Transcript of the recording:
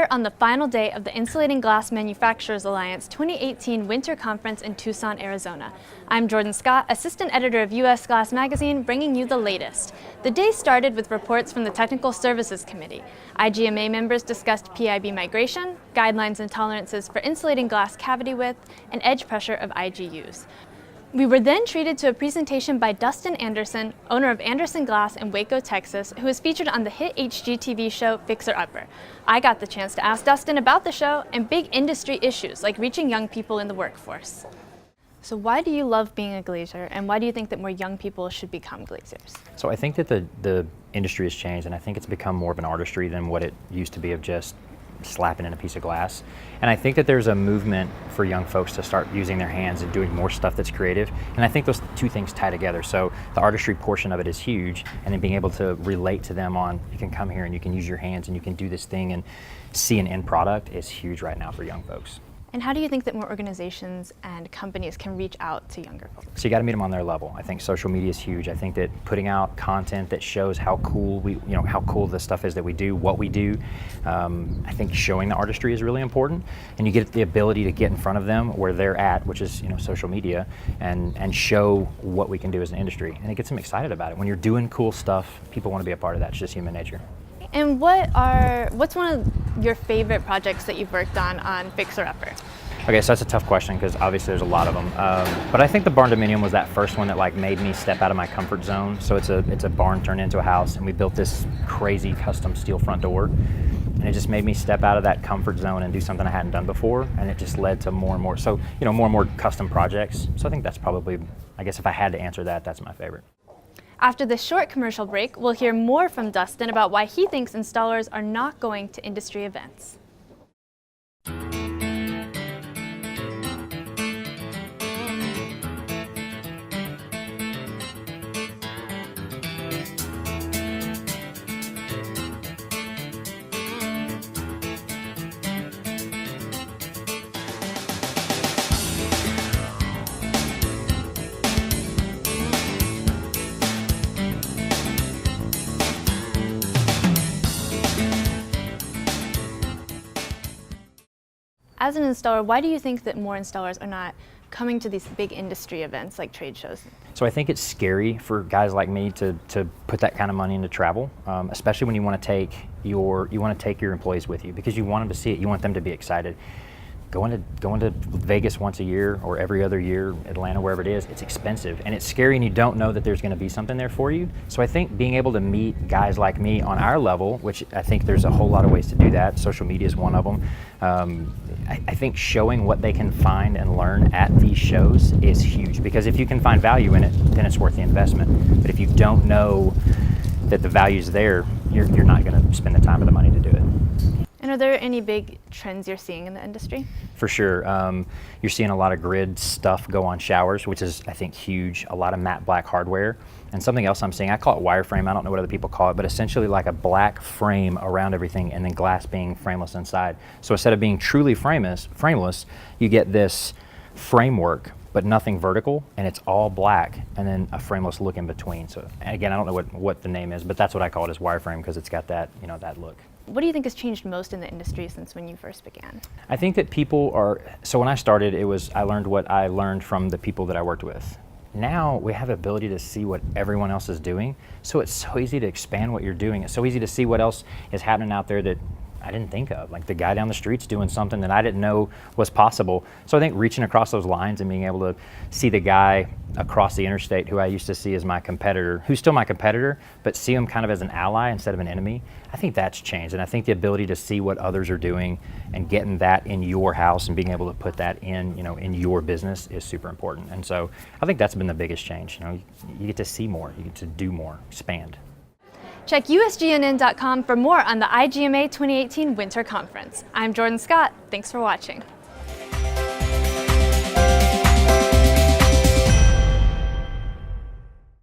here on the final day of the Insulating Glass Manufacturers Alliance 2018 Winter Conference in Tucson, Arizona. I'm Jordan Scott, Assistant Editor of U.S. Glass Magazine, bringing you the latest. The day started with reports from the Technical Services Committee. IGMA members discussed PIB migration, guidelines and tolerances for insulating glass cavity width, and edge pressure of IGUs. We were then treated to a presentation by Dustin Anderson, owner of Anderson Glass in Waco, Texas, who was featured on the hit HGTV show Fixer Upper. I got the chance to ask Dustin about the show and big industry issues like reaching young people in the workforce. So why do you love being a glazier, and why do you think that more young people should become glaziers? So I think that the industry has changed, and I think it's become more of an artistry than what it used to be of just slapping in a piece of glass. And I think that there's a movement for young folks to start using their hands and doing more stuff that's creative. And I think those two things tie together. So the artistry portion of it is huge, and then being able to relate to them on, you can come here and you can use your hands and you can do this thing and see an end product is huge right now for young folks. And how do you think that more organizations and companies can reach out to younger folks? So you got to meet them on their level. I think social media is huge. I think that putting out content that shows how cool how cool the stuff is that we do, what we do. I think showing the artistry is really important, and you get the ability to get in front of them where they're at, which is social media, and show what we can do as an industry, and it gets them excited about it. When you're doing cool stuff, people want to be a part of that. It's just human nature. And what's one of your favorite projects that you've worked on Fixer Upper? Okay, so that's a tough question because obviously there's a lot of them. But I think the barn dominium was that first one that made me step out of my comfort zone. So it's a barn turned into a house, and we built this crazy custom steel front door, and it just made me step out of that comfort zone and do something I hadn't done before, and it just led to more and more. So more and more custom projects. So I think that's probably, I guess if I had to answer that, that's my favorite. After this short commercial break, we'll hear more from Dustin about why he thinks installers are not going to industry events. As an installer, why do you think that more installers are not coming to these big industry events like trade shows? So I think it's scary for guys like me to put that kind of money into travel, especially when you want to take your employees with you, because you want them to see it. You want them to be excited. Going to Vegas once a year or every other year, Atlanta, wherever it is, it's expensive and it's scary, and you don't know that there's going to be something there for you. So I think being able to meet guys like me on our level, which I think there's a whole lot of ways to do that. Social media is one of them. I think showing what they can find and learn at these shows is huge, because if you can find value in it, then it's worth the investment. But if you don't know that the value's there, you're not going to spend the time or the money to do it. And are there any big trends you're seeing in the industry? For sure. You're seeing a lot of grid stuff go on showers, which is, I think, huge. A lot of matte black hardware. And something else I'm seeing, I call it wireframe. I don't know what other people call it, but essentially like a black frame around everything and then glass being frameless inside. So instead of being truly frameless, you get this framework, but nothing vertical, and it's all black, and then a frameless look in between. So again, I don't know what the name is, but that's what I call it, is wireframe, because it's got that, that look. What do you think has changed most in the industry since when you first began? I think that people are, so when I started, I learned what I learned from the people that I worked with. Now we have the ability to see what everyone else is doing, so it's so easy to expand what you're doing. It's so easy to see what else is happening out there that I didn't think of, like the guy down the street's doing something that I didn't know was possible. So I think reaching across those lines and being able to see the guy across the interstate who I used to see as my competitor, who's still my competitor, but see him kind of as an ally instead of an enemy, I think that's changed. And I think the ability to see what others are doing and getting that in your house and being able to put that in, in your business is super important. And so I think that's been the biggest change. You get to see more, you get to do more, expand. Check usgnn.com for more on the IGMA 2018 Winter Conference. I'm Jordan Scott. Thanks for watching.